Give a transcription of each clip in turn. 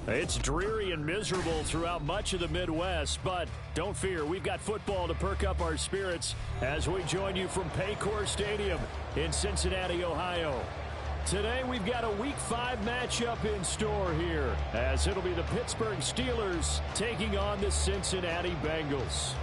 It's dreary and miserable throughout much of the Midwest, but don't fear, we've got football to perk up our spirits as we join you from Paycor Stadium in Cincinnati, Ohio. Today we've got a Week 5 matchup in store here, as it'll be the Pittsburgh Steelers taking on the Cincinnati Bengals.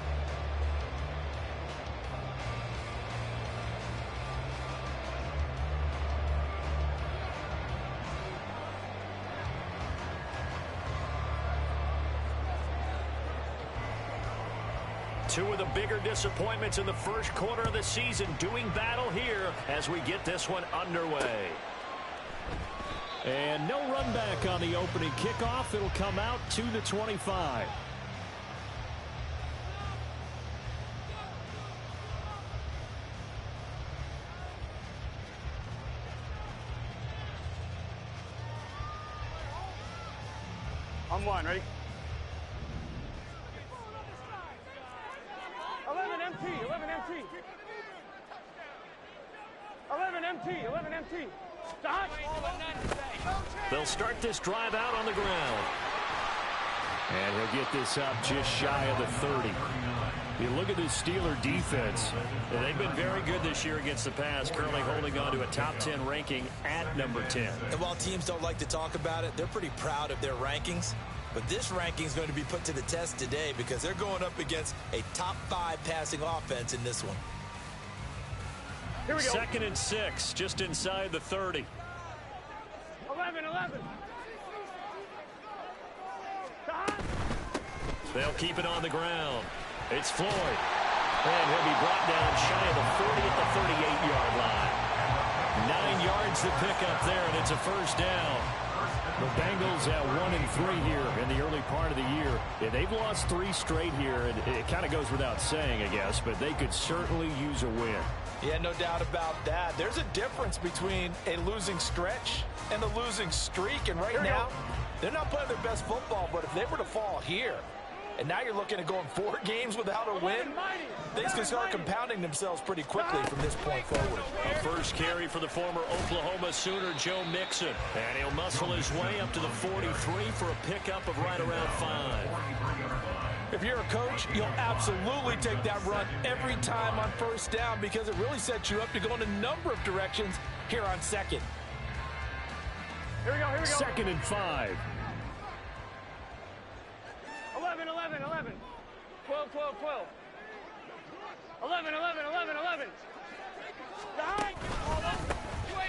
Two of the bigger disappointments in the first quarter of the season doing battle here as we get this one underway. And no run back on the opening kickoff. It'll come out to the 25. On one, ready? 11 MT, 11 MT. 11 MT, 11 MT. Stop. They'll start this drive out on the ground. And he'll get this up just shy of the 30. You look at this Steeler defense. They've been very good this year against the pass, currently holding on to a top 10 ranking at number 10. And while teams don't like to talk about it, they're pretty proud of their rankings. But this ranking is going to be put to the test today because they're going up against a top 5 passing offense in this one. Here we go. 2nd and 6, just inside the 30. 11, 11. They'll keep it on the ground. It's Floyd. And he'll be brought down shy of the 40 at the 38-yard line. 9 yards to pick up there, and it's a first down. The Bengals at 1-3 here in the early part of the year. Yeah, they've lost 3 straight here, and it kind of goes without saying, I guess, but they could certainly use a win. Yeah, no doubt about that. There's a difference between a losing stretch and a losing streak, and right now, they're not playing their best football, but if they were to fall here, and now you're looking at going 4 games without a win, things can start compounding themselves pretty quickly from this point forward. A first carry for the former Oklahoma Sooner, Joe Mixon. And he'll muscle his way up to the 43 for a pickup of right around 5. If you're a coach, you'll absolutely take that run every time on first down because it really sets you up to go in a number of directions here on second. Here we go, here we go. 2nd and 5. 11, 11, 11. 12, 12, 12. 11, 11, 11, 11.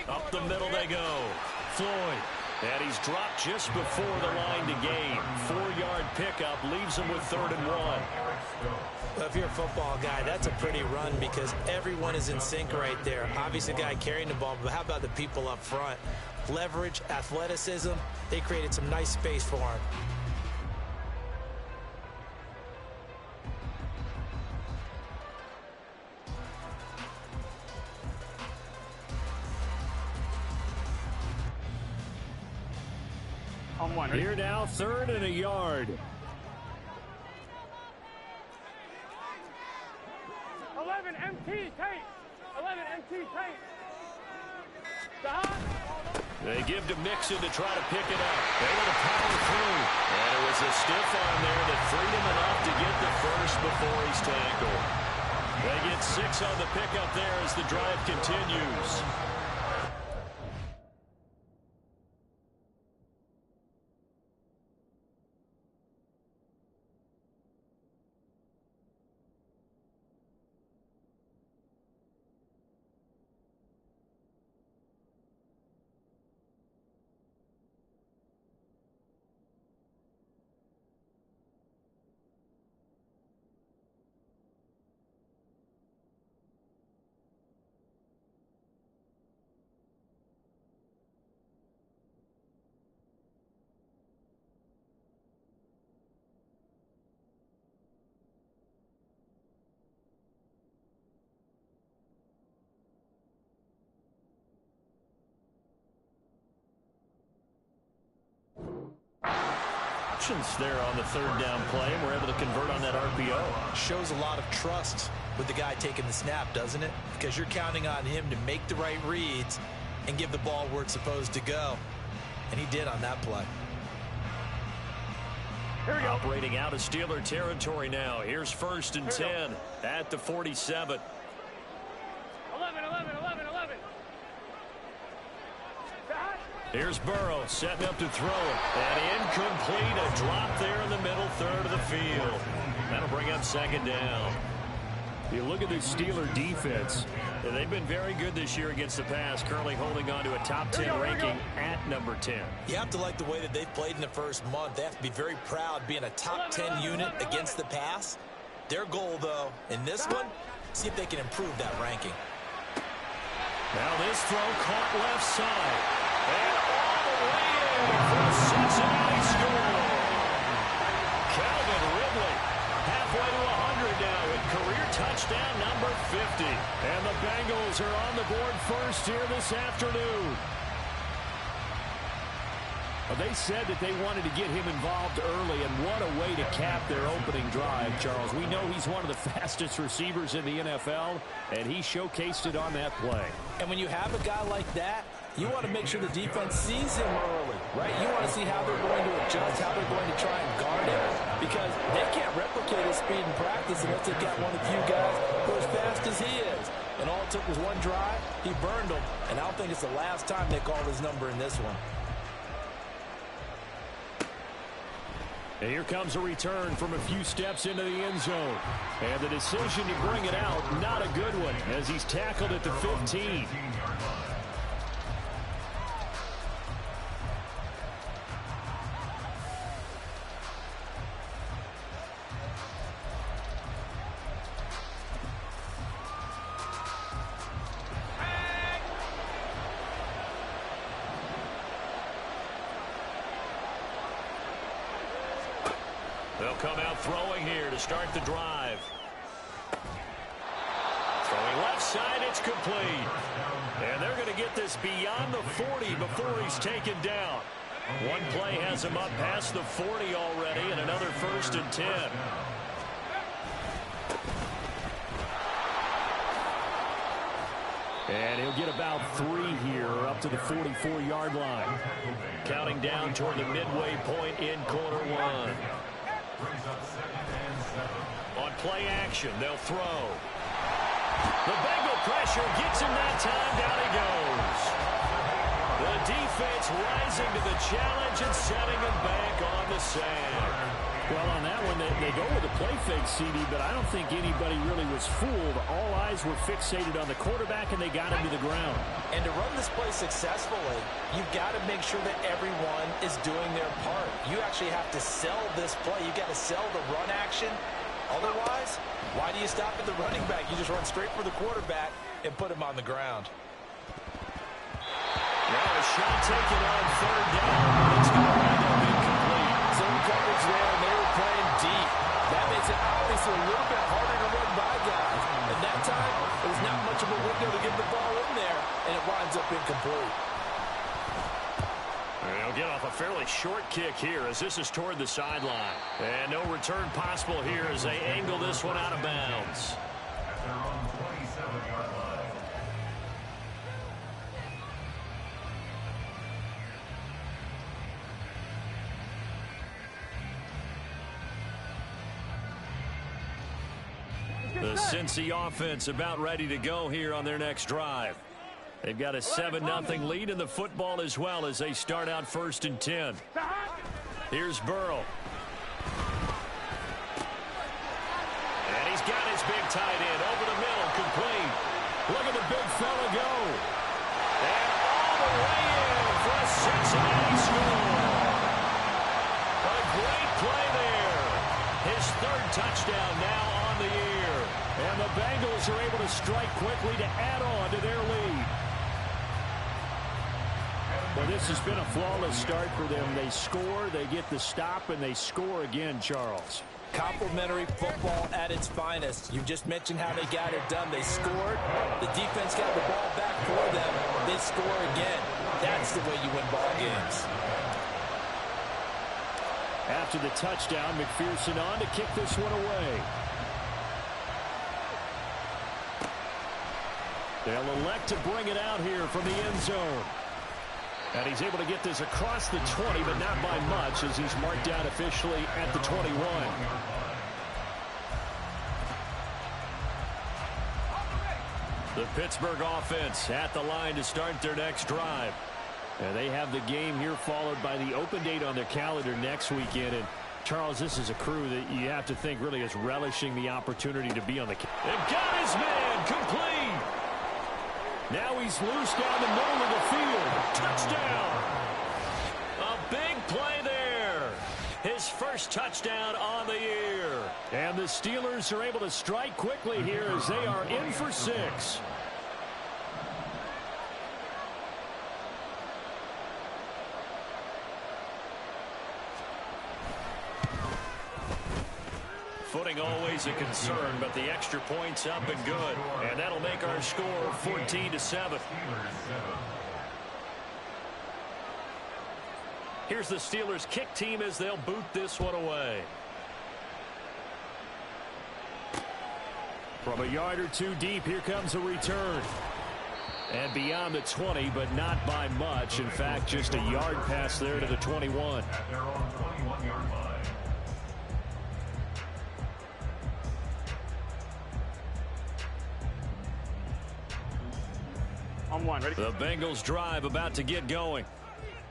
Up the middle they go. Floyd. And he's dropped just before the line to gain. 4-yard pickup leaves him with 3rd and 1. Well, if you're a football guy, that's a pretty run because everyone is in sync right there. Obviously, the guy carrying the ball, but how about the people up front? Leverage, athleticism, they created some nice space for him. On one, ready? Here now, 3rd and a yard. 11 MT tight. 11 MT tight. Stop. They give to Mixon to try to pick it up. Able to power through. And it was a stiff arm there that freed him enough to get the first before he's tackled. They get 6 on the pickup there as the drive continues. There on the 3rd down play, and we're able to convert on that RPO. Shows a lot of trust with the guy taking the snap, doesn't it? Because you're counting on him to make the right reads and give the ball where it's supposed to go. And he did on that play. Here we go. Operating out of Steeler territory now. Here's 1st and 10 at the 47. 11, 11, 11, 11. Here's Burrow setting up to throw it. And incomplete. A drop there in the middle third of the field. That'll bring up 2nd down. You look at the Steeler defense. They've been very good this year against the pass, currently holding on to a top 10 ranking at number 10. You have to like the way that they've played in the first month. They have to be very proud being a top 10 unit against the pass. Their goal, though, in this one, see if they can improve that ranking. Now this throw caught left side. And all the way in for a Cincinnati score. Calvin Ridley halfway to 100 now with career touchdown number 50. And the Bengals are on the board first here this afternoon. Well, they said that they wanted to get him involved early, and what a way to cap their opening drive, Charles. We know he's one of the fastest receivers in the NFL, and he showcased it on that play. And when you have a guy like that, you want to make sure the defense sees him early, right? You want to see how they're going to adjust, how they're going to try and guard him, because they can't replicate his speed in practice unless they've got one of the few guys who are as fast as he is. And all it took was one drive. He burned them, and I don't think it's the last time they call his number in this one. And here comes a return from a few steps into the end zone. And the decision to bring it out, not a good one, as he's tackled at the 15. They'll come out throwing here to start the drive. Throwing left side, it's complete. And they're going to get this beyond the 40 before he's taken down. One play has him up past the 40 already, and another 1st and 10. And he'll get about 3 here, up to the 44-yard line. Counting down toward the midway point in quarter 1. On play action, they'll throw. The Bengal pressure gets him that time. Down he goes. The defense rising to the challenge and setting him back on the sand. Well, on that one, they go with a play fake, CD, but I don't think anybody really was fooled. All eyes were fixated on the quarterback, and they got him to the ground. And to run this play successfully, you've got to make sure that everyone is doing their part. You actually have to sell this play. You've got to sell the run action. Otherwise, why do you stop at the running back? You just run straight for the quarterback and put him on the ground. Now a shot taken on 3rd down. It's going to wind up incomplete. Zone coverage there, and they were playing deep. That makes it obviously a little bit harder to run by guys. And that time, it was not much of a window to get the ball in there, and it winds up incomplete. They'll get off a fairly short kick here as this is toward the sideline. And no return possible here as they angle this one out of bounds. The Cincy offense about ready to go here on their next drive. They've got a 7-0 lead in the football as well as they start out 1st and 10. Here's Burrow. And he's got his big tight end over the middle, complete. Look at the big fella go. And all the way in for a Cincinnati score. A great play there. His 3rd touchdown now on the year. And the Bengals are able to strike quickly to add on to their lead. Well, this has been a flawless start for them. They score, they get the stop, and they score again, Charles. Complimentary football at its finest. You just mentioned how they got it done. They scored. The defense got the ball back for them. They score again. That's the way you win ball games. After the touchdown, McPherson on to kick this one away. They'll elect to bring it out here from the end zone. And he's able to get this across the 20, but not by much, as he's marked down officially at the 21. The Pittsburgh offense at the line to start their next drive. And they have the game here followed by the open date on their calendar next weekend. And Charles, this is a crew that you have to think really is relishing the opportunity to be on the. And got his man complete. Now he's loose down the middle of the field. Touchdown. A big play there. His first touchdown on the year. And the Steelers are able to strike quickly here as they are in for 6. Footing always a concern, but the extra point's up and good. And that'll make our score 14-7. Here's the Steelers kick team as they'll boot this one away. From a yard or two deep, here comes a return. And beyond the 20, but not by much. In fact, just a yard pass there to the 21. On one, ready? The Bengals drive about to get going.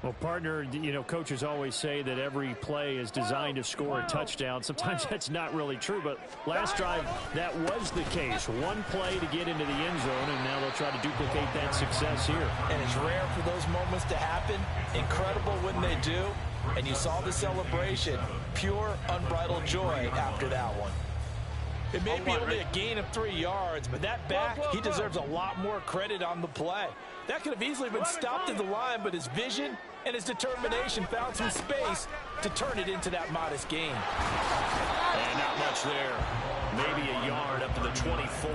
Well, partner, you know, coaches always say that every play is designed to score a touchdown. Sometimes that's not really true, but last drive, that was the case. One play to get into the end zone, and now they'll try to duplicate that success here. And it's rare for those moments to happen. Incredible when they do. And you saw the celebration. Pure, unbridled joy after that one. It may be only a gain of 3 yards, but that back, he deserves a lot more credit on the play. That could have easily been stopped at the line, but his vision and his determination found some space to turn it into that modest gain. And not much there. Maybe a yard up to the 24.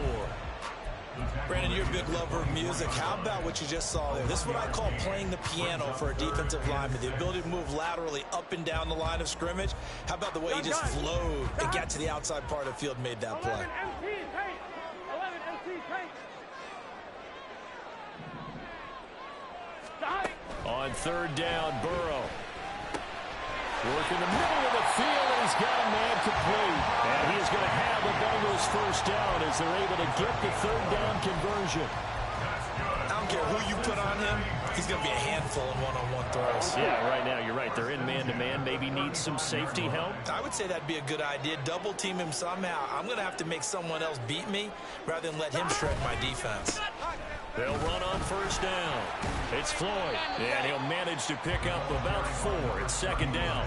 Brandon, you're a big lover of music. How about what you just saw there? This is what I call playing the piano for a defensive lineman. The ability to move laterally up and down the line of scrimmage. How about the way he just flowed and got to the outside part of the field and made that play? 11 MT paint. 11 MT paint. On third down, Burrow. Working the middle of the field, and he's got a man complete. And he is going to have the Bengals first down as they're able to get the third down conversion. I don't care who you put on him, he's going to be a handful in one-on-one throws. Yeah, right now, you're right. They're in man-to-man. Maybe need some safety help. I would say that'd be a good idea. Double team him somehow. I'm going to have to make someone else beat me rather than let him shred my defense. They'll run on first down. It's Floyd, and he'll manage to pick up about 4. It's second down.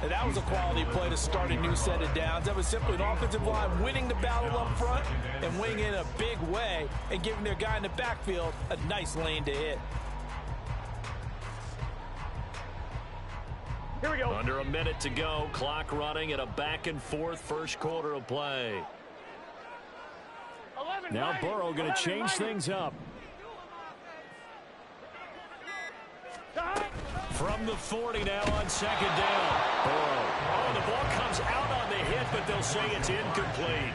And that was a quality play to start a new set of downs. That was simply an offensive line winning the battle up front and winning in a big way and giving their guy in the backfield a nice lane to hit. Here we go. Under a minute to go. Clock running at a back-and-forth first quarter of play. Now Burrow going to change things up. From the 40 now on second down. Burrow. Oh, the ball comes out on the hit, but they'll say it's incomplete.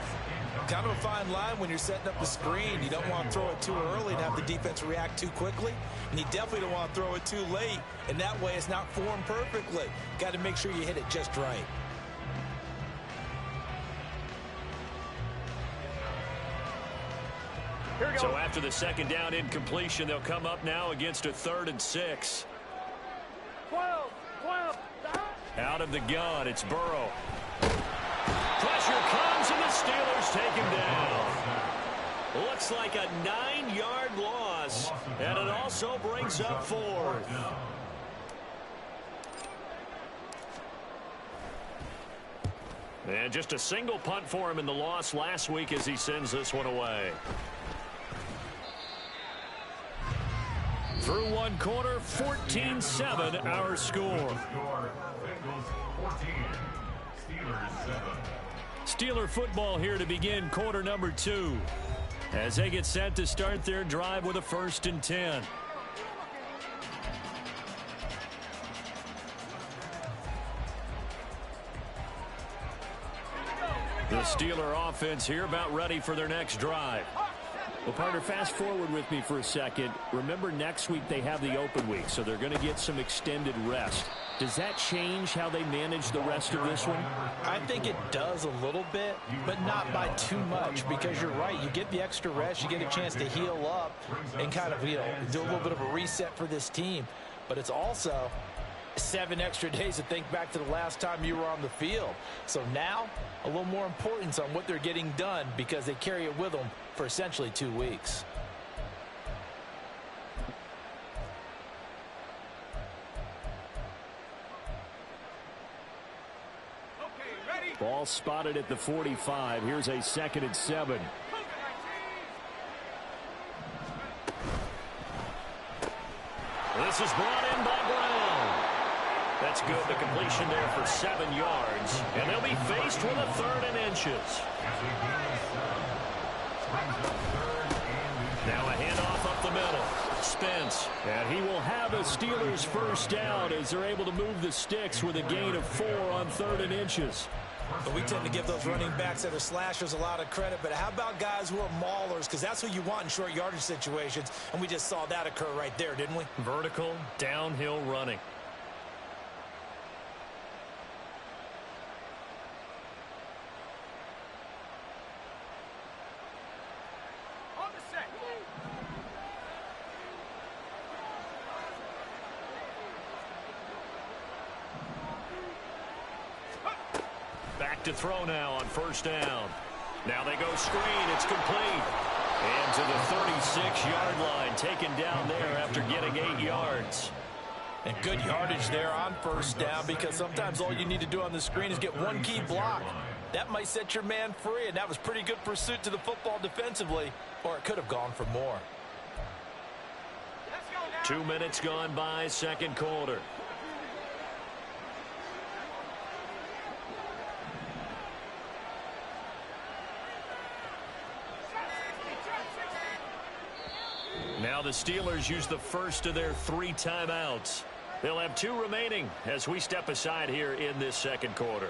Kind of a fine line when you're setting up the screen. You don't want to throw it too early and have the defense react too quickly. And you definitely don't want to throw it too late. And that way it's not formed perfectly. Got to make sure you hit it just right. So after the second down incompletion, they'll come up now against a 3rd and 6. 12. Out of the gun, it's Burrow. Pressure comes, and the Steelers take him down. Looks like a 9-yard loss, and it also brings up 4th. And just a single punt for him in the loss last week as he sends this one away. Through one quarter, 14-7 our score. Steeler football here to begin quarter number 2 as they get set to start their drive with a 1st and 10. The Steeler offense here about ready for their next drive. Well, partner, fast forward with me for a second. Remember, next week they have the open week, so they're going to get some extended rest. Does that change how they manage the rest of this one? I think it does a little bit, but not by too much, because you're right. You get the extra rest, you get a chance to heal up and kind of, do a little bit of a reset for this team. But it's also 7 extra days to think back to the last time you were on the field. So now, a little more importance on what they're getting done, because they carry it with them for essentially 2 weeks. Ball spotted at the 45. Here's a 2nd and 7. This is brought in by Brown. That's good. The completion there for 7 yards. And they'll be faced with a 3rd and inches. Now a handoff up the middle. Spence. And he will have a Steelers first down as they're able to move the sticks with a gain of 4 on 3rd and inches. But we tend to give those running backs that are slashers a lot of credit. But how about guys who are maulers? Because that's what you want in short yardage situations. And we just saw that occur right there, didn't we? Vertical, downhill running. Back to throw now on 1st down. Now they go screen. It's complete. And to the 36-yard line, taken down there after getting 8 yards. And good yardage there on 1st down, because sometimes all you need to do on the screen is get one key block. That might set your man free, and that was pretty good pursuit to the football defensively, or it could have gone for more. 2 minutes gone by, 2nd quarter. Now the Steelers use the first of their 3 timeouts. They'll have 2 remaining as we step aside here in this 2nd quarter.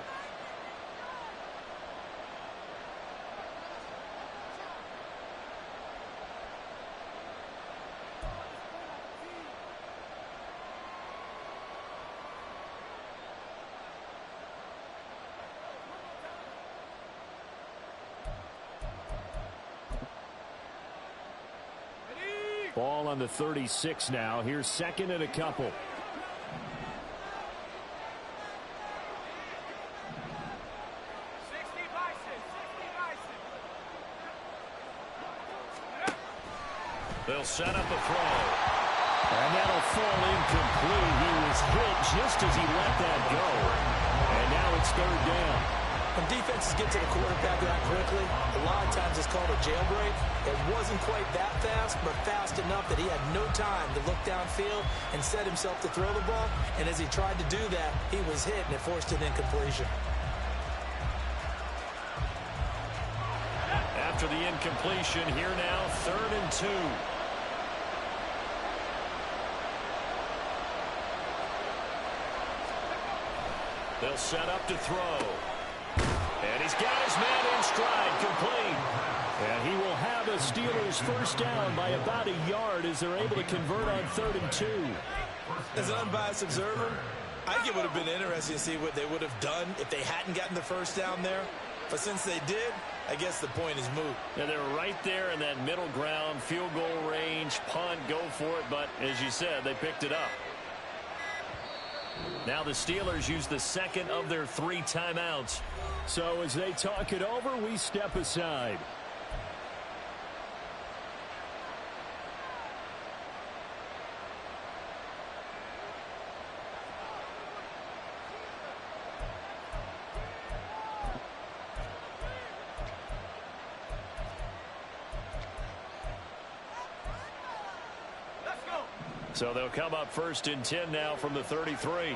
Ball on the 36 now. Here's 2nd and a couple. They'll set up a throw. And that'll fall incomplete. He was hit just as he let that go. And now it's 3rd down. When defenses get to the quarterback that quickly, a lot of times it's called a jailbreak. It wasn't quite that fast, but fast enough that he had no time to look downfield and set himself to throw the ball. And as he tried to do that, he was hit, and it forced an incompletion. After the incompletion, here now, 3rd and 2. They'll set up to throw. And he's got his man in stride, complete. And he will have a Steelers first down by about a yard as they're able to convert on 3rd and 2. As an unbiased observer, I think it would have been interesting to see what they would have done if they hadn't gotten the first down there. But since they did, I guess the point is moot. And they're right there in that middle ground, field goal range, punt, go for it. But as you said, they picked it up. Now the Steelers use the 2nd of their 3 timeouts. So as they talk it over, we step aside. So they'll come up 1st and 10 now from the 33.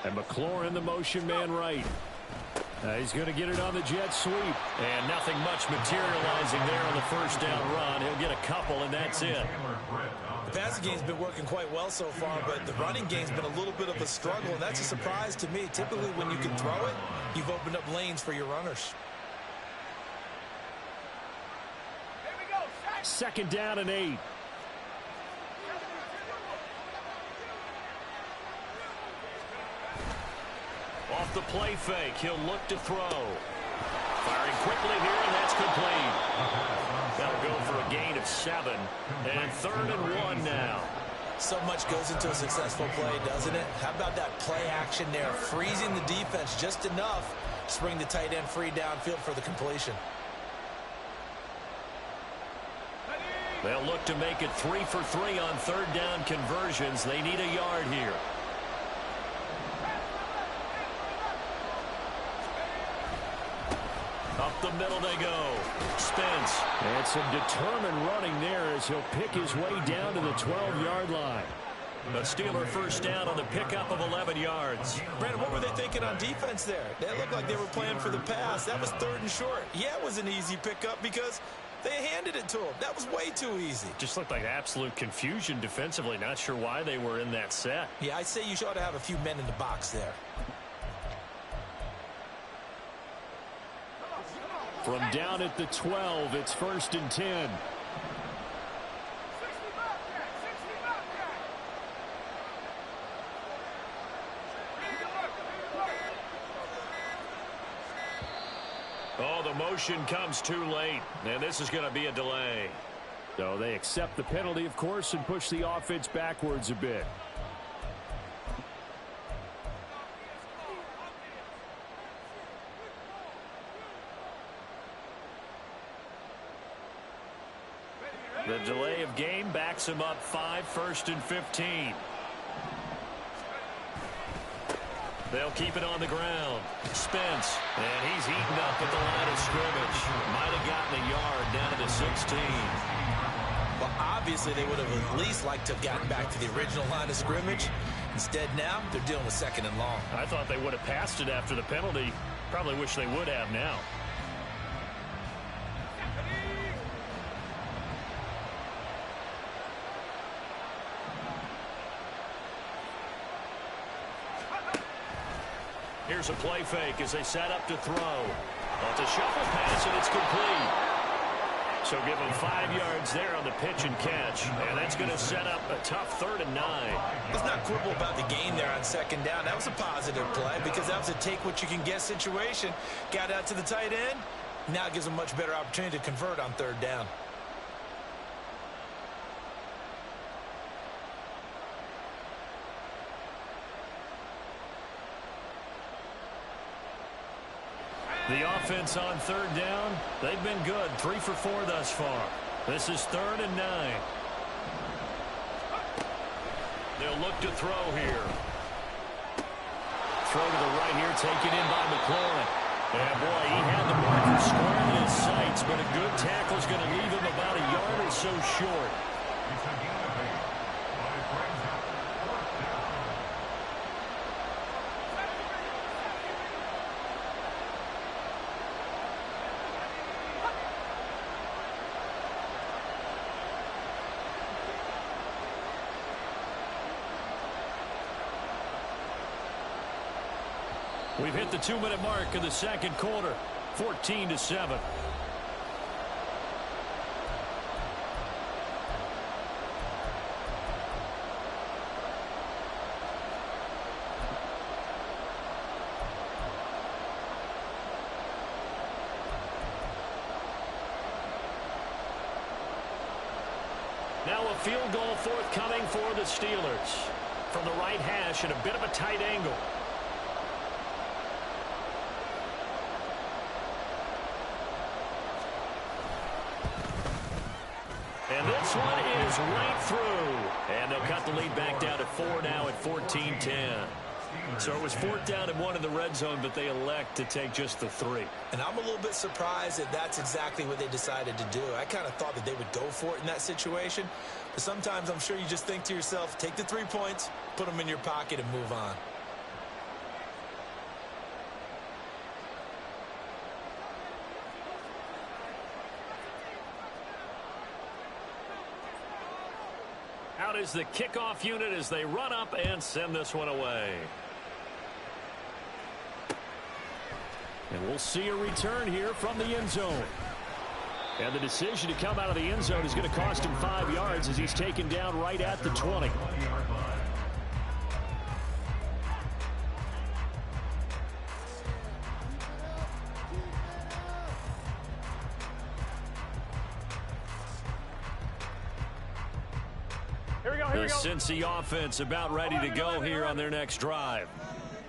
And McLaurin, the motion man right. He's going to get it on the jet sweep. And nothing much materializing there on the first down run. He'll get a couple, and that's it. The passing game's been working quite well so far, but the running game's been a little bit of a struggle, and that's a surprise to me. Typically, when you can throw it, you've opened up lanes for your runners. Second down and 8. Off the play fake, he'll look to throw. Firing quickly here, and that's complete. That'll go for a gain of 7. And 3rd and 1 now. So much goes into a successful play, doesn't it? How about that play action there? Freezing the defense just enough to bring the tight end free downfield for the completion. They'll look to make it 3 for 3 on 3rd down conversions. They need a yard here. Up the middle they go. Spence. And some determined running there as he'll pick his way down to the 12-yard line. A Steeler first down on the pickup of 11 yards. Brandon, what were they thinking on defense there? They looked like they were playing for the pass. That was 3rd and short. Yeah, it was an easy pickup because they handed it to him. That was way too easy. Just looked like absolute confusion defensively. Not sure why they were in that set. Yeah, I'd say you ought to have a few men in the box there. From down at the 12, it's 1st and 10. Oh, the motion comes too late, and this is going to be a delay. So they accept the penalty, of course, and push the offense backwards a bit. The delay of game backs him up 5, 1st and 15. They'll keep it on the ground. Spence, and he's heating up at the line of scrimmage. Might have gotten a yard down to the 16. Well, obviously they would have at least liked to have gotten back to the original line of scrimmage. Instead now, they're dealing with 2nd and long. I thought they would have passed it after the penalty. Probably wish they would have now. Here's a play fake as they set up to throw. It's a shuffle pass, and it's complete. So give them 5 yards there on the pitch and catch, and that's going to set up a tough 3rd and 9. Let's not quibble about the gain there on 2nd down. That was a positive play because that was a take-what-you-can-get situation. Got out to the tight end. Now it gives them a much better opportunity to convert on 3rd down. The offense on 3rd down, they've been good. 3 for 4 thus far. This is 3rd and 9. They'll look to throw here. Throw to the right here, taken in by McLaurin. And boy, he had the marker squarely in his sights, but a good tackle is going to leave him about a yard or so short. We've hit the 2-minute mark of the 2nd quarter, 14-7. Now a field goal forthcoming for the Steelers. From the right hash at a bit of a tight angle. And this one is right through. And they'll cut the lead back down to 4 now at 14-10. So it was 4th down and 1 in the red zone, but they elect to take just the 3. And I'm a little bit surprised that that's exactly what they decided to do. I kind of thought that they would go for it in that situation. But sometimes I'm sure you just think to yourself, take the 3 points, put them in your pocket, and move on. Out is the kickoff unit as they run up and send this one away. And we'll see a return here from the end zone. And the decision to come out of the end zone is going to cost him 5 yards as he's taken down right at the 20. The Cincy offense about ready to go here on their next drive.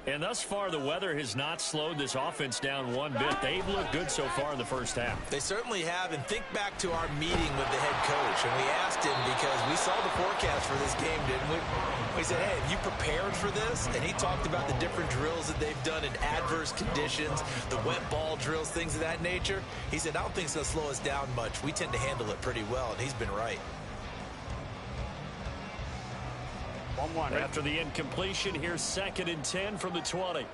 And thus far, the weather has not slowed this offense down one bit. They've looked good so far in the first half. They certainly have. And think back to our meeting with the head coach. And we asked him, because we saw the forecast for this game, didn't we? We said, hey, have you prepared for this? And he talked about the different drills that they've done in adverse conditions, the wet ball drills, things of that nature. He said, I don't think it's going to slow us down much. We tend to handle it pretty well, and he's been right. 1-1. After the incompletion, here's 2nd and 10 from the 20.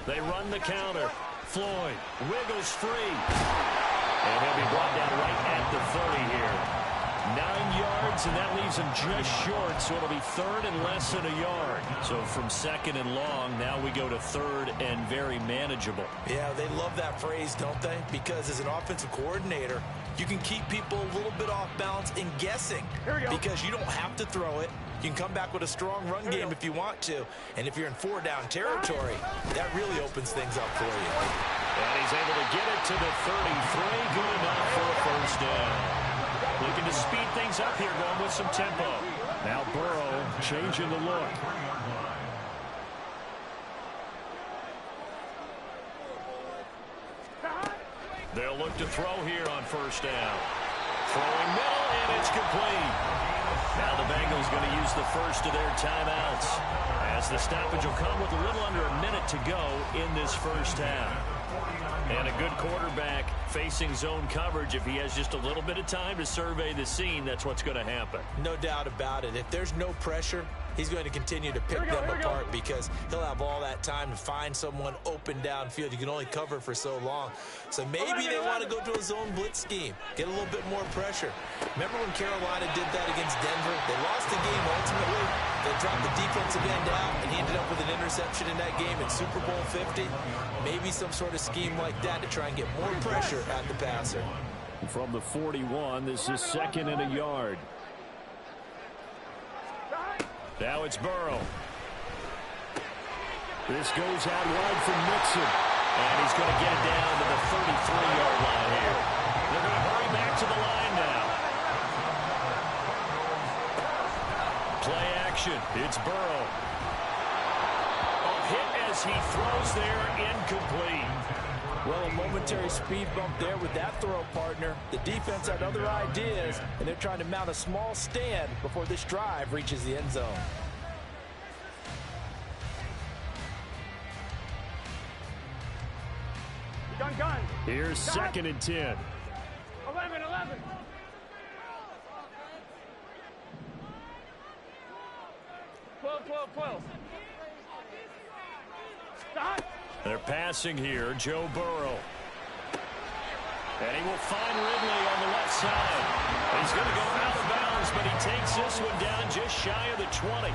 They run the counter. Floyd wiggles free. And he'll be brought down right at the 30 here. 9 yards, and that leaves him just short, so it'll be 3rd and less than a yard. So from 2nd and long, now we go to 3rd and very manageable. Yeah, they love that phrase, don't they? Because as an offensive coordinator, you can keep people a little bit off balance in guessing. Because you don't have to throw it. You can come back with a strong run game if you want to. And if you're in 4-down territory, that really opens things up for you. And he's able to get it to the 33. Good enough for a 1st down. Looking to speed things up here, going with some tempo. Now Burrow changing the look. They'll look to throw here on 1st down. Throwing middle, and it's complete. Now the Bengals going to use the first of their timeouts, as the stoppage will come with a little under a minute to go in this 1st half. And a good quarterback facing zone coverage, if he has just a little bit of time to survey the scene, that's what's going to happen. No doubt about it. If there's no pressure, he's going to continue to pick them apart, because he'll have all that time to find someone open downfield. You can only cover for so long. So maybe they want to go to a zone blitz scheme, get a little bit more pressure. Remember when Carolina did that against Denver? They lost the game ultimately. They dropped the defensive end out, and he ended up with an interception in that game in Super Bowl 50. Maybe some sort of scheme like that to try and get more pressure at the passer. From the 41, this is 2nd and a yard. Now it's Burrow. This goes out wide from Mixon. And he's going to get it down to the 33-yard line here. They're going to hurry back to the line now. Play action. It's Burrow. A hit as he throws there, incomplete. Well, a momentary speed bump there with that throw, partner. The defense had other ideas, and they're trying to mount a small stand before this drive reaches the end zone. Gun. Here's 2nd and 10. 11. 12. They're passing here, Joe Burrow. And he will find Ridley on the left side. He's going to go out of bounds, but he takes this one down just shy of the 20.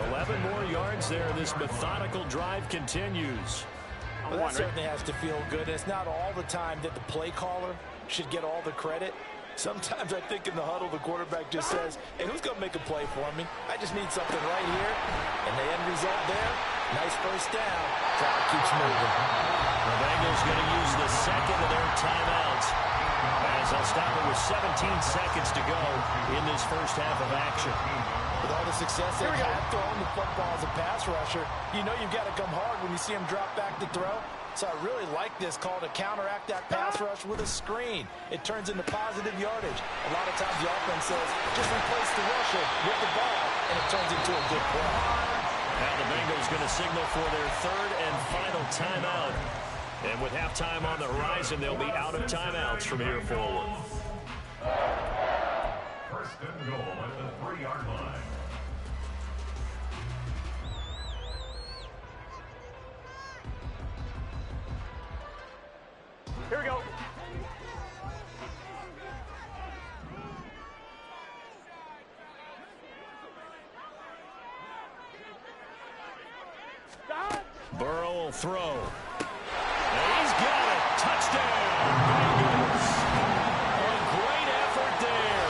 11 more yards there. This methodical drive continues. Well, that certainly has to feel good. It's not all the time that the play caller should get all the credit. Sometimes I think in the huddle, the quarterback just says, hey, who's going to make a play for me? I just need something right here. And the end result there, nice 1st down. Clock keeps moving. The Bengals going to use the 2nd of their timeouts, as they'll stop it with 17 seconds to go in this 1st half of action. With all the success they've had throwing the football as a pass rusher, you know you've got to come hard when you see him drop back to throw. So I really like this call to counteract that pass rush with a screen. It turns into positive yardage. A lot of times the offense says, just replace the rusher with the ball, and it turns into a good play. Now the Bengals going to signal for their 3rd and final timeout. And with halftime on the horizon, they'll be out of timeouts from here forward. 1st and goal at the 3-yard line. Here we go. Burrow will throw. And he's got it. Touchdown, Bengals. A great effort there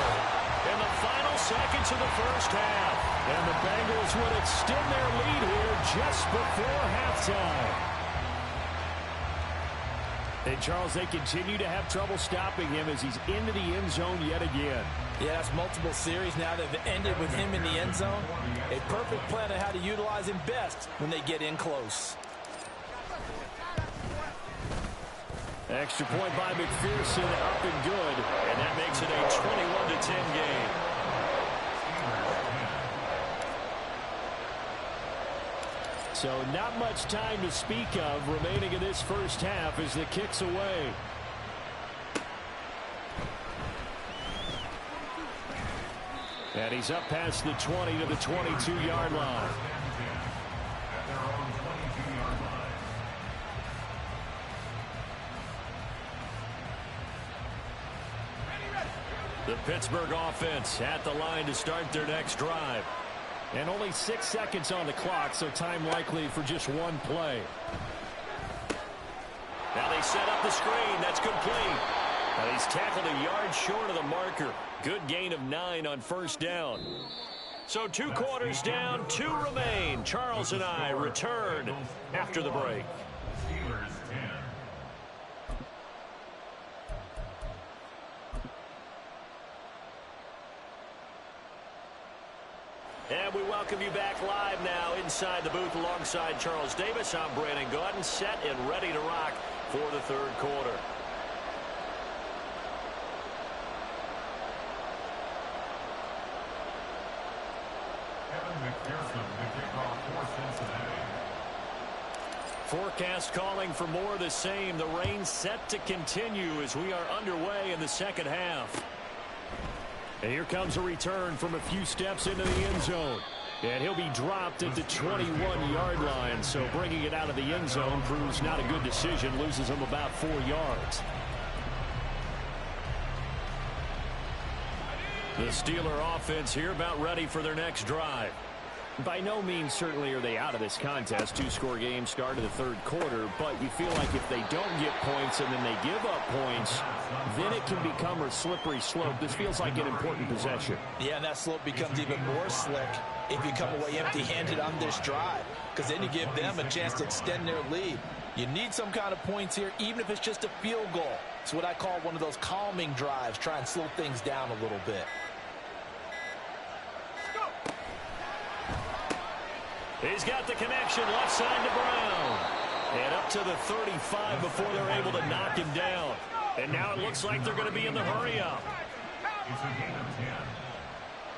in the final seconds of the first half. And the Bengals would extend their lead here just before halftime. And, Charles, they continue to have trouble stopping him as he's into the end zone yet again. Yeah, that's multiple series now that have ended with him in the end zone. A perfect plan on how to utilize him best when they get in close. Extra point by McPherson, up and good. And that makes it a 21-10 game. So not much time to speak of remaining in this first half as the kick's away. And he's up past the 20 to the 22-yard line. The Pittsburgh offense at the line to start their next drive. And only 6 seconds on the clock, so time likely for just one play. Now they set up the screen. That's complete. And he's tackled a yard short of the marker. Good gain of 9 on first down. So 2 quarters down, 2 remain. Charles and I return after the break. Steelers 10. And we welcome you back live now inside the booth alongside Charles Davis. I'm Brandon Gaudin, set and ready to rock for the third quarter. McPherson, the kickoff for Cincinnati. Forecast calling for more of the same. The rain set to continue as we are underway in the second half. And here comes a return from a few steps into the end zone. And he'll be dropped at the 21-yard line. So bringing it out of the end zone proves not a good decision. Loses him about 4 yards. The Steeler offense here about ready for their next drive. By no means certainly are they out of this contest. 2-score game start of the third quarter, but you feel like if they don't get points and then they give up points, then it can become a slippery slope. This feels like an important possession. Yeah, and that slope becomes even more slick if you come away empty-handed on this drive, because then you give them a chance to extend their lead. You need some kind of points here, even if it's just a field goal. It's what I call one of those calming drives. Try and slow things down a little bit. He's got the connection left side to Brown. And up to the 35 before they're able to knock him down. And now it looks like they're going to be in the hurry-up. It's a gain of 10.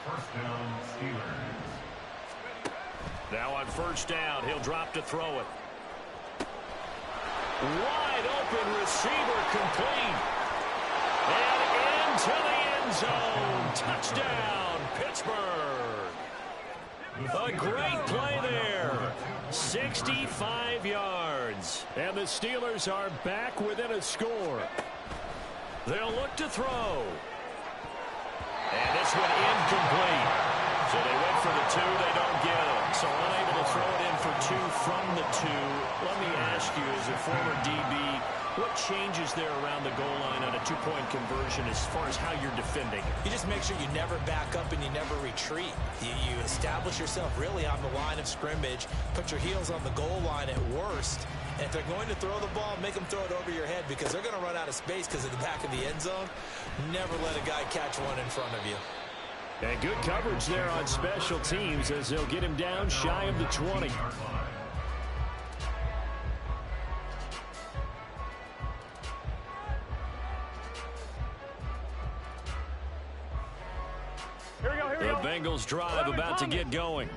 First down, Steelers. Now on first down, he'll drop to throw it. Wide open receiver complete. And into the end zone. Touchdown, Pittsburgh. A great play there. 65 yards. And the Steelers are back within a score. They'll look to throw. And this one incomplete. So they went for the 2, they don't get it. So unable to throw it in for 2 from the 2. Let me ask you, as a former DB, what changes there around the goal line on a 2-point conversion as far as how you're defending? You just make sure you never back up and you never retreat. You establish yourself really on the line of scrimmage, put your heels on the goal line at worst, and if they're going to throw the ball, make them throw it over your head because they're going to run out of space because of the back of the end zone. Never let a guy catch one in front of you. And good coverage there on special teams as they'll get him down shy of the 20. The Bengals drive about to get going.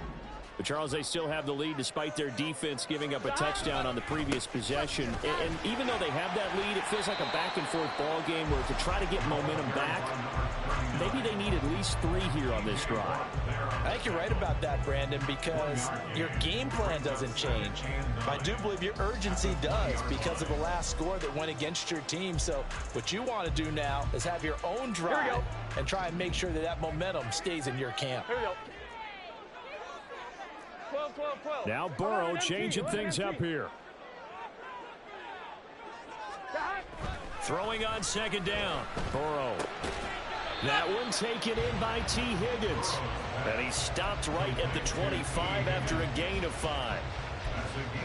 But, Charles, they still have the lead despite their defense giving up a touchdown on the previous possession. And even though they have that lead, it feels like a back-and-forth ball game where to try to get momentum back, maybe they need at least 3 here on this drive. I think you're right about that, Brandon, because your game plan doesn't change. I do believe your urgency does because of the last score that went against your team. So what you want to do now is have your own drive and try and make sure that that momentum stays in your camp. Here we go. 12, 12, 12. Now Burrow changing things up here. Throwing on second down. Burrow. That one taken in by T. Higgins. And he stopped right at the 25 after a gain of 5.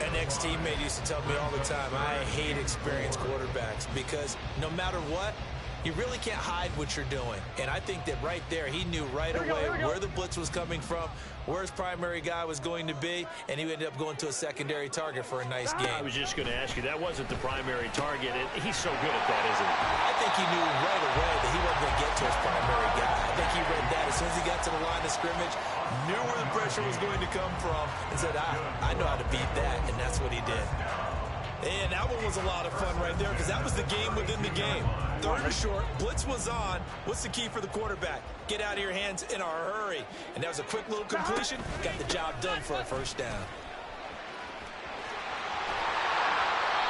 An ex-teammate used to tell me all the time, I hate experienced quarterbacks because no matter what, you really can't hide what you're doing. And I think that right there, he knew right away where the blitz was coming from, where his primary guy was going to be, and he ended up going to a secondary target for a nice game. I was just going to ask you, that wasn't the primary target. He's so good at that, isn't he? I think he knew right away that he wasn't going to get to his primary guy. I think he read that as soon as he got to the line of scrimmage, knew where the pressure was going to come from, and said, I know how to beat that, and that's what he did. And that one was a lot of fun right there because that was the game within the game. Third and short, blitz was on. What's the key for the quarterback? Get out of your hands in a hurry. And that was a quick little completion. Got the job done for a first down.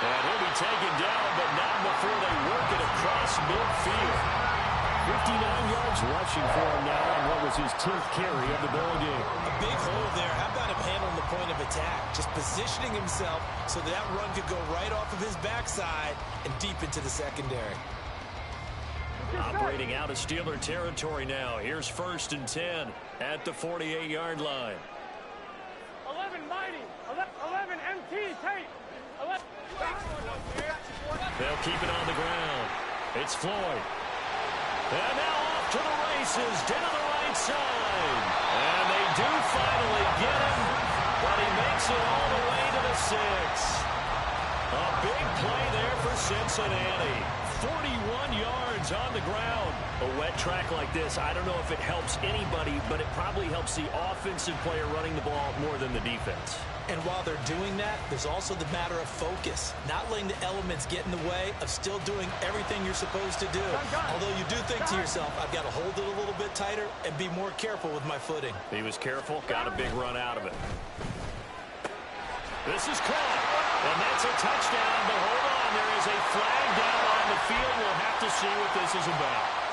And he'll be taken down, but not before they work it across midfield. 59 yards rushing for him now on what was his 10th carry of the ball game. A big hole there. How about him handling the point of attack? Just positioning himself so that run could go right off of his backside and deep into the secondary. Operating out of Steeler territory now. Here's 1st and 10 at the 48-yard line. 11 mighty. 11 MT tape. 11. They'll keep it on the ground. It's Floyd. And now off to the races, down the right side. And they do finally get him, but he makes it all the way to the 6. A big play there for Cincinnati. 41 yards on the ground. A wet track like this, I don't know if it helps anybody, but it probably helps the offensive player running the ball more than the defense. And while they're doing that, there's also the matter of focus. Not letting the elements get in the way of still doing everything you're supposed to do. Although you do think to yourself, I've got to hold it a little bit tighter and be more careful with my footing. He was careful, got a big run out of it. This is caught, and that's a touchdown, but hold on, there is a flag down on the field. We'll have to see what this is about.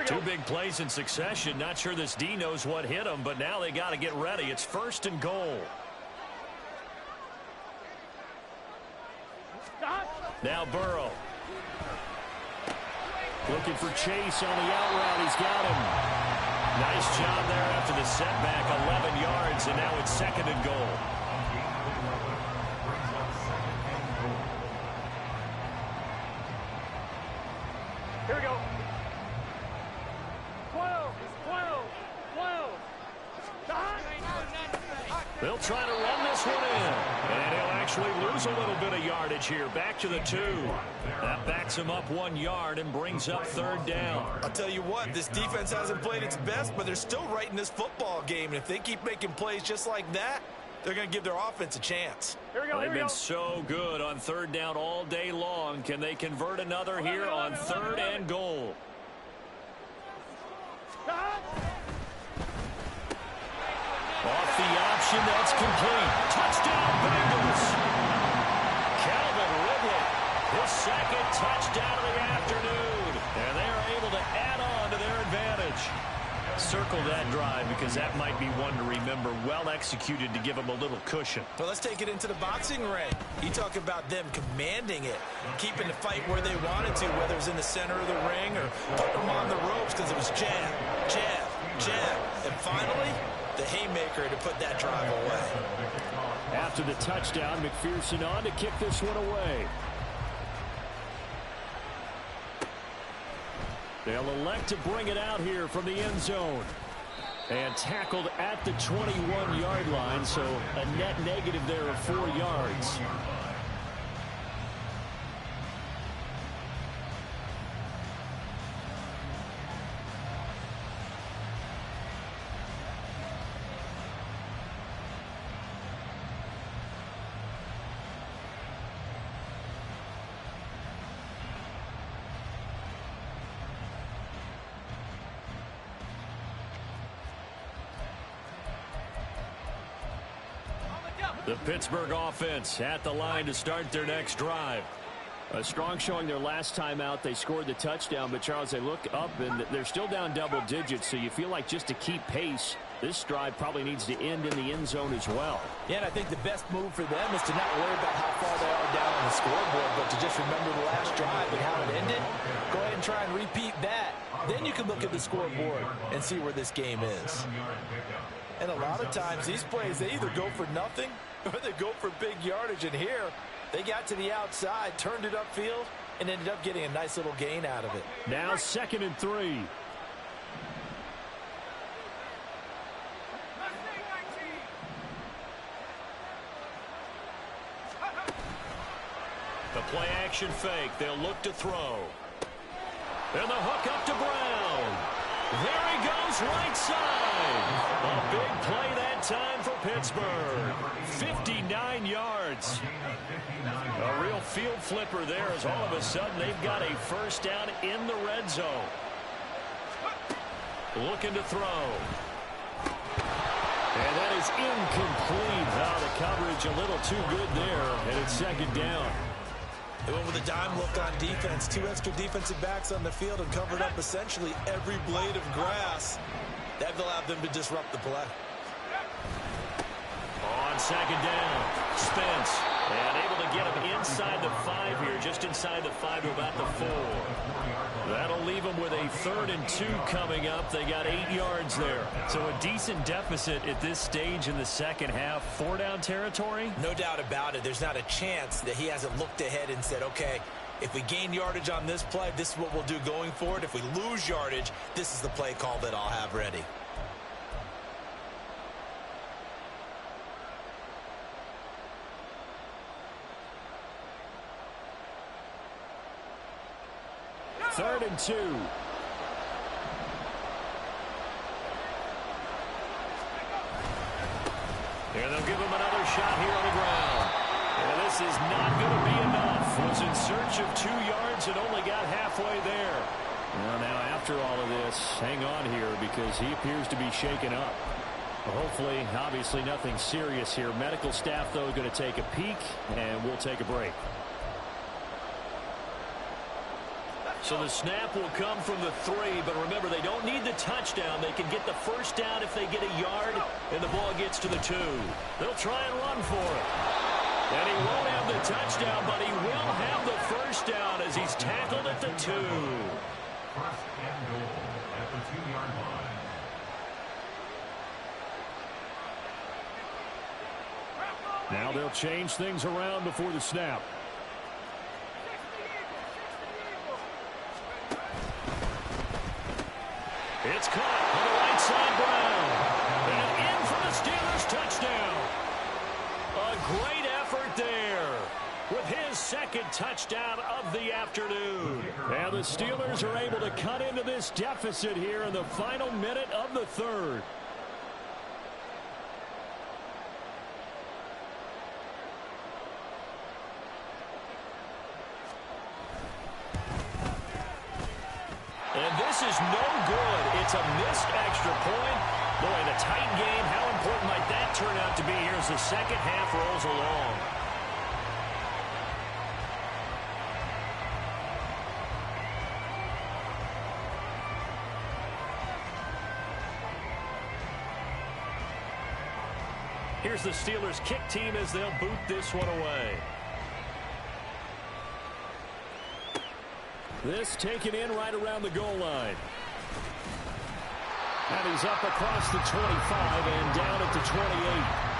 Two big plays in succession. Not sure this D knows what hit him, but now they got to get ready. It's 1st and goal. Now Burrow. Looking for Chase on the out route. He's got him. Nice job there after the setback. 11 yards, and now it's 2nd and goal. Here we go. 12, 12, 12. They'll try to run this one in. And he'll actually lose a little bit of yardage here. Back to the 2. That backs him up 1 yard and brings up 3rd down. I'll tell you what, this defense hasn't played its best, but they're still right in this football game. And if they keep making plays just like that, they're going to give their offense a chance. Here we go. They've been so good on 3rd down all day long. Can they convert another here on 3rd and goal? Off the option, that's complete. Touchdown, Bengals. Calvin Ridley, his 2nd touchdown of the afternoon. And they are able to add on to their advantage. Circle that drive because that might be one to remember. Well executed to give them a little cushion. Well, let's take it into the boxing ring. You talk about them commanding it, keeping the fight where they wanted to, whether it was in the center of the ring or putting them on the ropes because it was jab, jab, jab. And finally, the haymaker to put that drive away. After the touchdown, McPherson on to kick this one away. They'll elect to bring it out here from the end zone. And tackled at the 21-yard line, so a net negative there of 4 yards. The Pittsburgh offense at the line to start their next drive. A strong showing their last time out. They scored the touchdown, but Charles, they look up and they're still down double digits, so you feel like just to keep pace, this drive probably needs to end in the end zone as well. Yeah, and I think the best move for them is to not worry about how far they are down on the scoreboard, but to just remember the last drive and how it ended. Go ahead and try and repeat that. Then you can look at the scoreboard and see where this game is. And a lot of times, these plays, they either go for nothing or they go for big yardage. And here, they got to the outside, turned it upfield, and ended up getting a nice little gain out of it. Now 2nd and 3. The play action fake. They'll look to throw. And the hook up to Brown. There he goes, right side. A big play that time for Pittsburgh. 59 yards. A real field flipper there as all of a sudden they've got a first down in the red zone. Looking to throw. And that is incomplete. Now the coverage a little too good there, and it's 2nd down. They went with a dime look on defense. 2 extra defensive backs on the field and covered up essentially every blade of grass. That allowed them to disrupt the play. On 2nd down, Spence. And able to get him inside the 5 here, just inside the 5 to about the 4. That'll leave them with a 3rd and 2 coming up. They got 8 yards there. So a decent deficit at this stage in the second half. 4-down territory? No doubt about it. There's not a chance that he hasn't looked ahead and said, okay, if we gain yardage on this play, this is what we'll do going forward. If we lose yardage, this is the play call that I'll have ready. Third and 2. Here they'll give him another shot here on the ground. And this is not going to be enough. Was in search of 2 yards and only got halfway there. Well, now after all of this, hang on here because he appears to be shaken up. Well, hopefully, obviously nothing serious here. Medical staff, though, going to take a peek, and we'll take a break. So the snap will come from the 3, but remember, they don't need the touchdown. They can get the first down if they get a yard, and the ball gets to the 2. They'll try and run for it. And he won't have the touchdown, but he will have the first down as he's tackled at the 2. First and goal at the 2-yard line. Now they'll change things around before the snap. It's caught on the right side, Brown. And in for the Steelers touchdown. A great effort there with his 2nd touchdown of the afternoon. And the Steelers are able to cut into this deficit here in the final minute of the 3rd. And this is no good. It's a missed extra point. Boy, in a tight game, how important might that turn out to be here as the second half rolls along? Here's the Steelers kick team as they'll boot this one away. This taken in right around the goal line. And he's up across the 25 and down at the 28.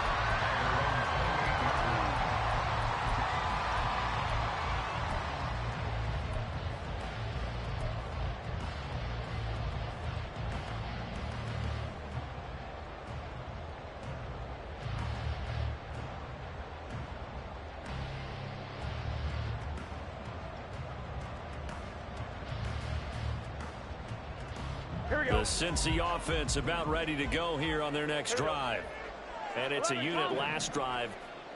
The Cincy offense about ready to go here on their next drive. And it's a unit last drive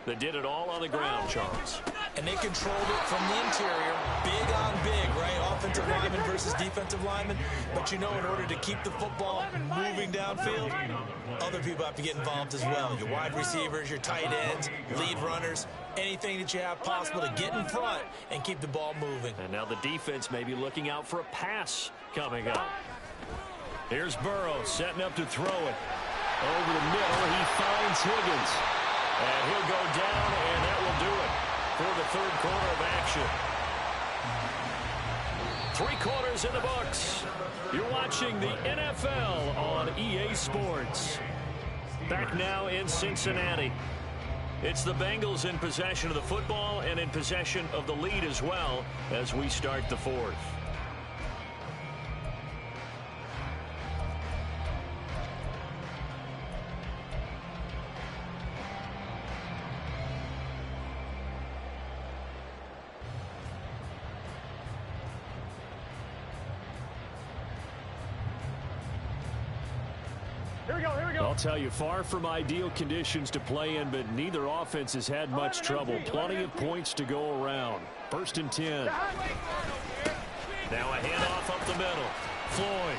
They did it all on the ground, Charles. And they controlled it from the interior, big on big, right? Offensive lineman versus defensive lineman. But you know, in order to keep the football moving downfield, other people have to get involved as well. Your wide receivers, your tight ends, lead runners, anything that you have possible to get in front and keep the ball moving. And now the defense may be looking out for a pass coming up. Here's Burrow setting up to throw it. Over the middle, he finds Higgins. And he'll go down, and that will do it for the third quarter of action. 3 quarters in the books. You're watching the NFL on EA Sports. Back now in Cincinnati. It's the Bengals in possession of the football and in possession of the lead as well as we start the fourth. I'll tell you, far from ideal conditions to play in, but neither offense has had much trouble. Plenty of points to go around. 1st and 10. Now a handoff up the middle. Floyd.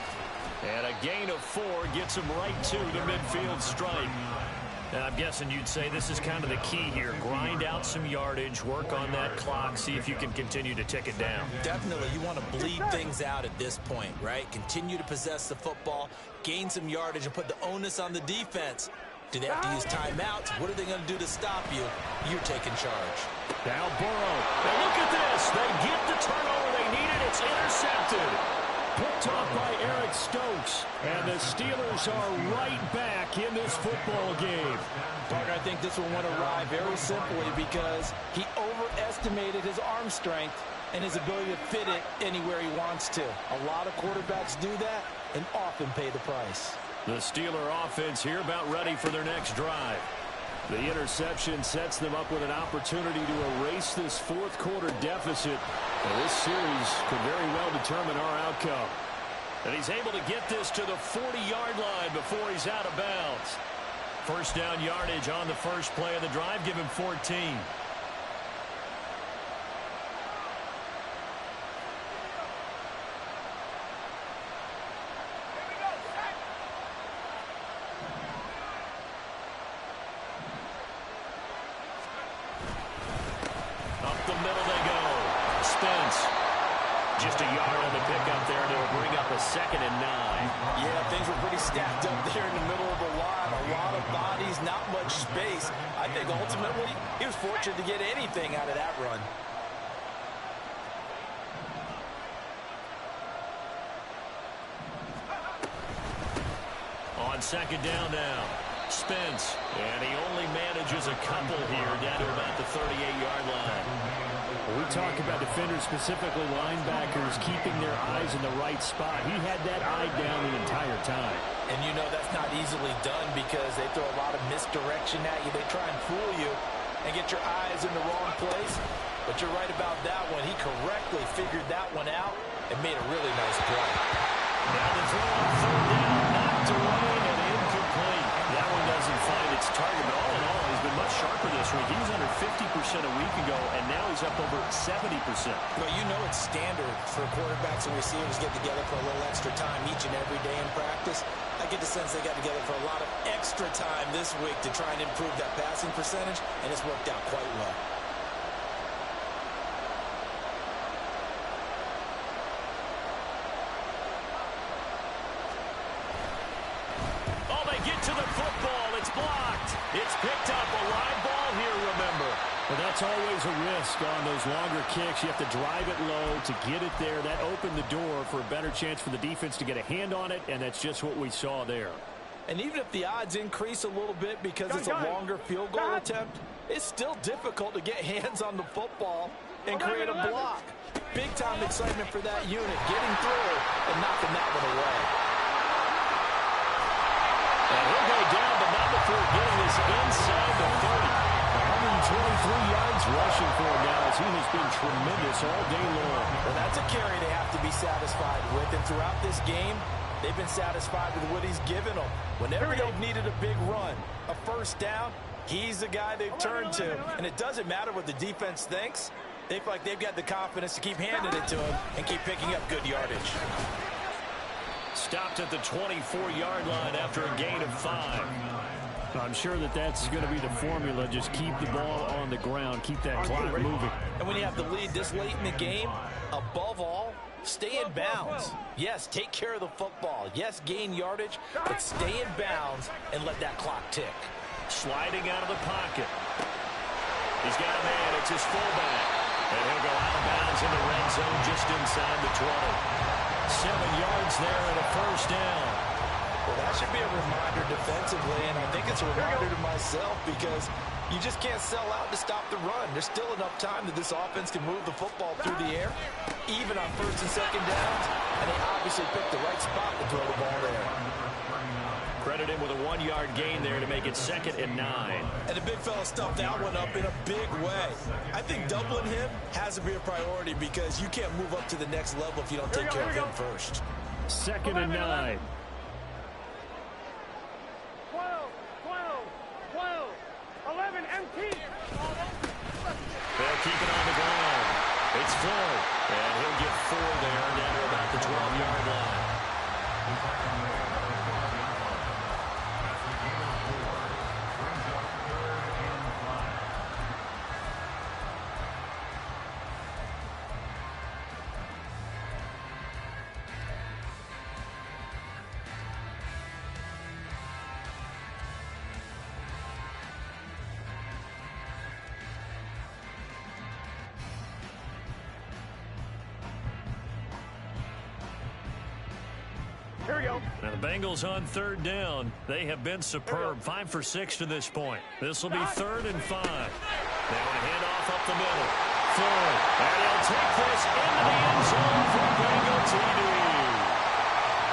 And a gain of 4 gets him right to the midfield stripe. And I'm guessing you'd say this is kind of the key here. Grind out some yardage, work on that clock, see if you can continue to tick it down. Definitely. You want to bleed things out at this point, right? Continue to possess the football, gain some yardage, and put the onus on the defense. Do they have to use timeouts? What are they going to do to stop you? You're taking charge. Now Burrow. Now look at this. They get the turnover they needed. It's intercepted. Picked off by Eric Stokes. And the Steelers are right back in this football game. Parker, I think this one went awry very simply because he overestimated his arm strength and his ability to fit it anywhere he wants to. A lot of quarterbacks do that and often pay the price. The Steeler offense here about ready for their next drive. The interception sets them up with an opportunity to erase this fourth quarter deficit. And this series could very well determine our outcome. And he's able to get this to the 40-yard line before he's out of bounds. First down yardage on the first play of the drive. Give him 14. Just a yard on the pickup there, and it'll bring up a 2nd and 9. Yeah, things were pretty stacked up there in the middle of the line. A lot of bodies, not much space. I think ultimately he was fortunate to get anything out of that run. On 2nd down now, Spence. And he only manages a couple here down to about the 38-yard line. We talk about defenders, specifically linebackers, keeping their eyes in the right spot. He had that eye down the entire time. And you know that's not easily done because they throw a lot of misdirection at you. They try and fool you and get your eyes in the wrong place. But you're right about that one. He correctly figured that one out and made a really nice play. Now the throw on 3rd down, knocked away and incomplete. That one doesn't find its target, but all in all, he's been much sharper this week. He was under 50% a week ago, and now he's up over 70%. Well, you know it's standard for quarterbacks and receivers get together for a little extra time each and every day in practice. I get the sense they got together for a lot of extra time this week to try and improve that passing percentage, and it's worked out quite well. To the football, it's blocked. It's picked up, a live ball here, remember. Well, that's always a risk on those longer kicks. You have to drive it low to get it there. That opened the door for a better chance for the defense to get a hand on it, and that's just what we saw there. And even if the odds increase a little bit because it's a longer field goal attempt, it's still difficult to get hands on the football and create a block. Big-time excitement for that unit, getting through and knocking that one away. And he'll go down, but not before getting this inside the 30. 123 yards rushing for him now as he has been tremendous all day long. Well, that's a carry they have to be satisfied with. And throughout this game, they've been satisfied with what he's given them. Whenever they've needed a big run, a first down, He's the guy they've turned to, and it doesn't matter what the defense thinks. They feel like they've got the confidence to keep handing it to him and keep picking up good yardage. Stopped at the 24-yard line after a gain of 5. I'm sure that's going to be the formula. Just keep the ball on the ground. Keep that clock moving. And when you have the lead this late in the game, above all, stay in bounds. Yes, take care of the football. Yes, gain yardage, but stay in bounds and let that clock tick. Sliding out of the pocket. He's got a man. It's his fullback. And he'll go out of bounds in the red zone just inside the 20. 7 yards there and a first down. Well, that should be a reminder defensively, and I think it's a reminder to myself because you just can't sell out to stop the run. There's still enough time that this offense can move the football through the air, even on first and second downs, and they obviously picked the right spot to throw the ball there. Credit him with a 1-yard gain there to make it 2nd and 9. And the big fella stuffed that one up in a big way. I think doubling him has to be a priority because you can't move up to the next level if you don't take care of him first. 2nd and 9. 11, empty. They'll keep it on the ground. It's Floyd. And he'll get 4 there down to about the 12-yard line. Here we go. Now the Bengals on 3rd down. They have been superb. 5 for 6 to this point. This will be 3rd and 5. Now a handoff up the middle. Floyd. And he'll take this into the end zone for Bengal TD.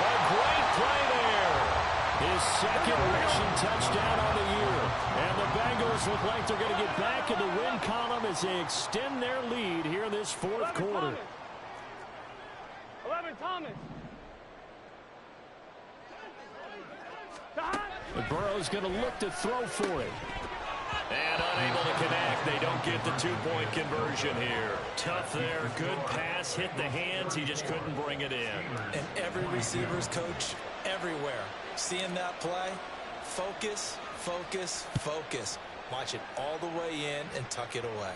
A great play there. His 2nd rushing touchdown on the year. And the Bengals look like they're going to get back in the win column as they extend their lead here in this 4th quarter. 11, Thomas. But Burrow's going to look to throw for it. And unable to connect. They don't get the 2-point conversion here. Tough there. Good pass. Hit the hands. He just couldn't bring it in. And every receiver's coach everywhere. Seeing that play, focus, focus, focus. Watch it all the way in and tuck it away.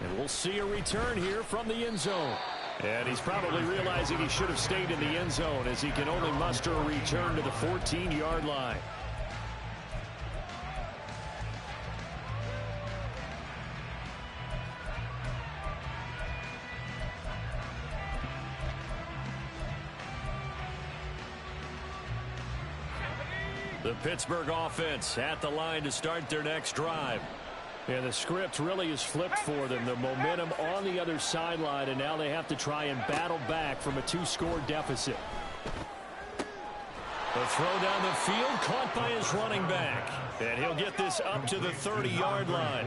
And we'll see a return here from the end zone. And he's probably realizing he should have stayed in the end zone as he can only muster a return to the 14-yard line. The Pittsburgh offense at the line to start their next drive. And the script really is flipped for them. The momentum on the other sideline, and now they have to try and battle back from a 2-score deficit. The throw down the field caught by his running back. And he'll get this up to the 30-yard line.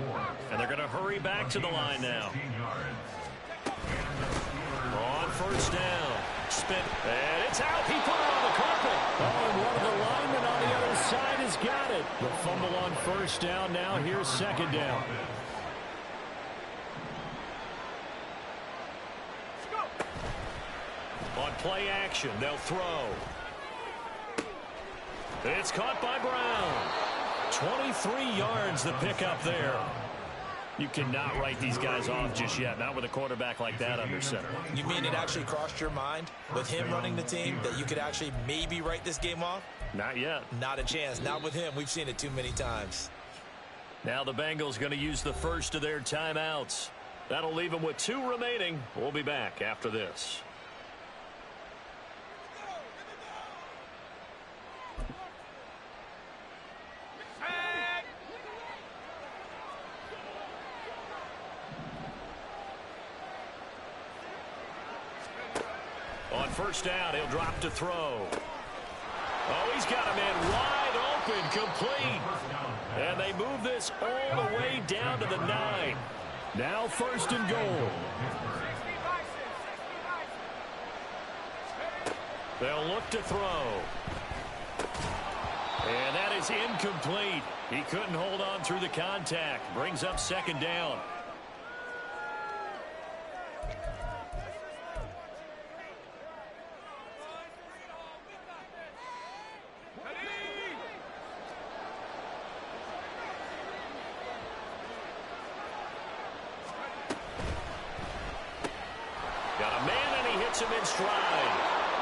And they're going to hurry back to the line now. On 1st down. Spin. And it's out. He put it on the carpet. Oh, and one of the linemen on the other side has got it. The fumble on 1st down. Now here's 2nd down. On play action, they'll throw. It's caught by Brown. 23 yards the pickup there. You cannot write these guys off just yet, not with a quarterback like that under center. You mean it actually crossed your mind with him running the team that you could actually maybe write this game off? Not yet. Not a chance. Not with him. We've seen it too many times. Now the Bengals going to use the first of their timeouts. That'll leave them with 2 remaining. We'll be back after this. On 1st down, he'll drop to throw. Oh, he's got a man wide open, complete. And they move this all the way down to the 9. Now 1st and goal. They'll look to throw. And that is incomplete. He couldn't hold on through the contact. Brings up second down. Got a man, and he hits him in stride.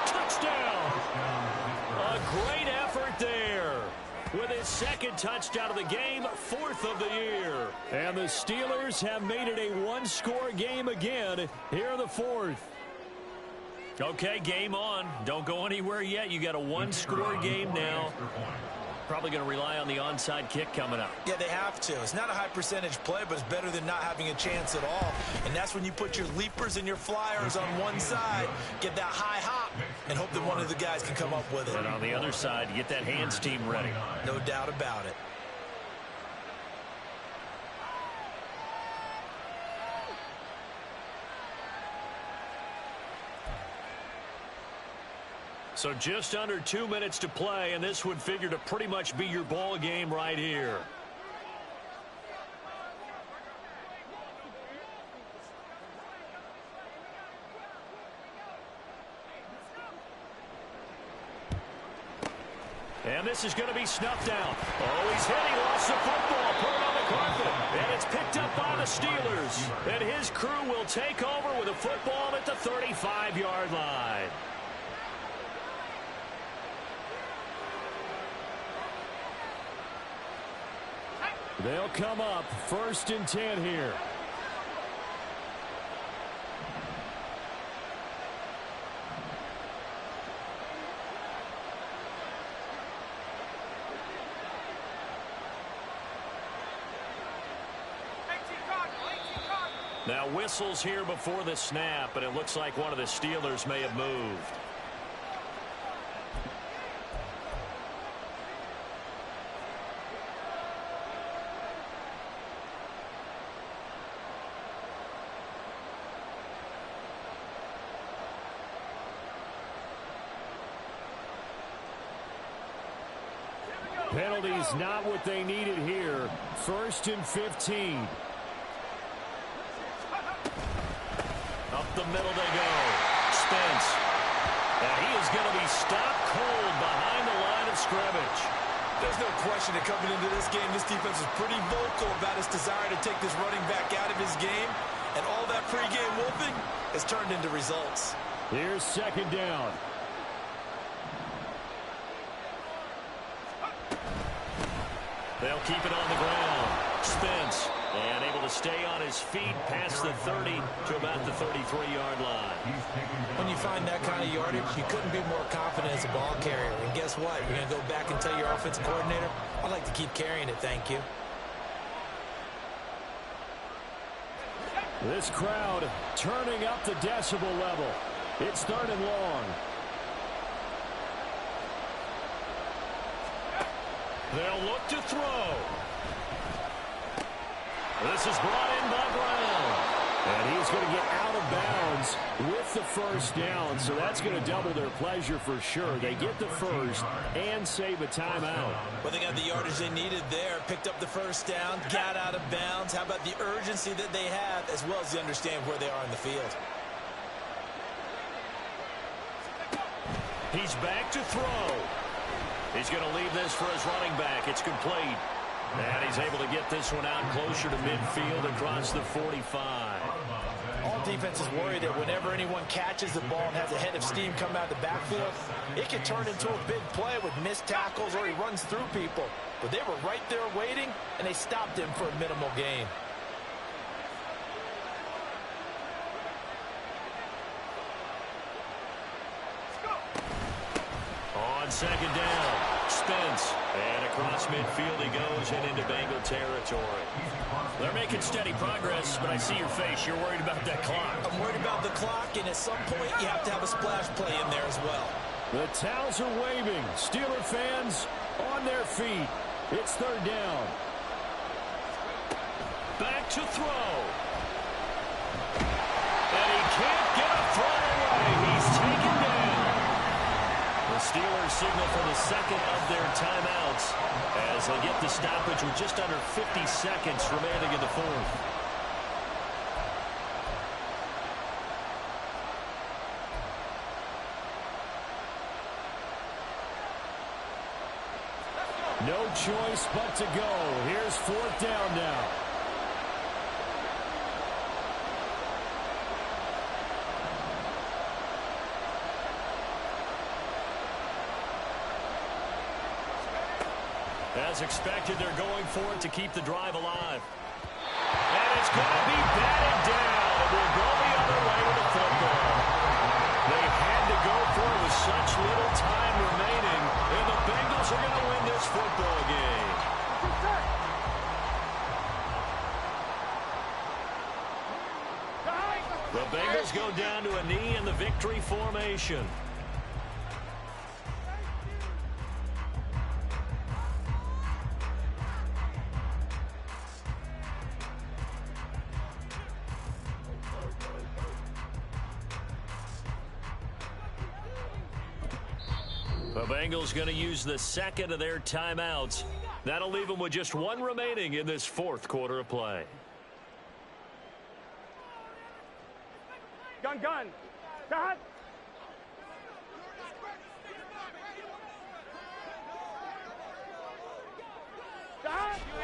Touchdown! A great effort there. With his second touchdown of the game, fourth of the year. And the Steelers have made it a one-score game again here in the fourth. Okay, game on. Don't go anywhere yet. You got a one-score game now. Probably going to rely on the onside kick coming up. Yeah, they have to. It's not a high-percentage play, but it's better than not having a chance at all. And that's when you put your leapers and your flyers on one side, get that high hop, and hope that one of the guys can come up with it. And on the other side, get that hands team ready. No doubt about it. So just under 2 minutes to play, and this would figure to pretty much be your ball game right here. And this is going to be snuffed out. Oh, he's hit. He lost the football. Put it on the carpet. And it's picked up by the Steelers. And his crew will take over with a football at the 35-yard line. They'll come up 1st and 10 here. Now whistles here before the snap, and it looks like one of the Steelers may have moved. Penalties not what they needed here. 1st and 15. Up the middle they go. Spence. And he is going to be stopped cold behind the line of scrimmage. There's no question that coming into this game, this defense is pretty vocal about its desire to take this running back out of his game. And all that pregame wolfing has turned into results. Here's second down. They'll keep it on the ground. Spence, and able to stay on his feet past the 30 to about the 33-yard line. When you find that kind of yardage, you couldn't be more confident as a ball carrier. And guess what? You're going to go back and tell your offensive coordinator, I'd like to keep carrying it, thank you. This crowd turning up the decibel level. It's 3rd and long. They'll look to throw. This is brought in by Brown. And he's going to get out of bounds with the first down. So that's going to double their pleasure for sure. They get the first and save a timeout. Well, they got the yardage they needed there. Picked up the first down, got out of bounds. How about the urgency that they have as well as they understand where they are in the field? He's back to throw. He's going to leave this for his running back. It's complete. And he's able to get this one out closer to midfield across the 45. All defense is worried that whenever anyone catches the ball and has a head of steam come out of the backfield, it can turn into a big play with missed tackles or he runs through people. But they were right there waiting, and they stopped him for a minimal gain. On second down, Spence. And across midfield he goes and into Bengal territory. They're making steady progress, but I see your face. You're worried about that clock. I'm worried about the clock, and at some point you have to have a splash play in there as well. The towels are waving. Steeler fans on their feet. It's 3rd down. Back to throw. And he can't get a throw away. He's taken down. The Steelers signal for the second of their timeouts as they get the stoppage with just under 50 seconds remaining in the fourth. No choice but to go. Here's fourth down now. As expected, they're going for it to keep the drive alive. And it's going to be batted down. It will go the other way with the football. They had to go for it with such little time remaining, and the Bengals are going to win this football game. The Bengals go down to a knee in the victory formation. The Bengals going to use the second of their timeouts. That'll leave them with just one remaining in this fourth quarter of play. Gun. Cut.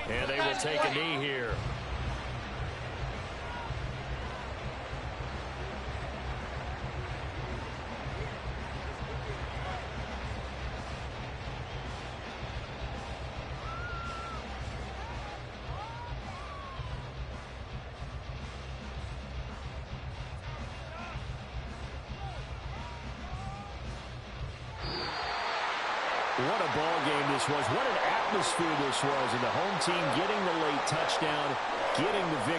And they will take a knee here. What a ball game this was. What an atmosphere this was. And the home team getting the late touchdown, getting the victory.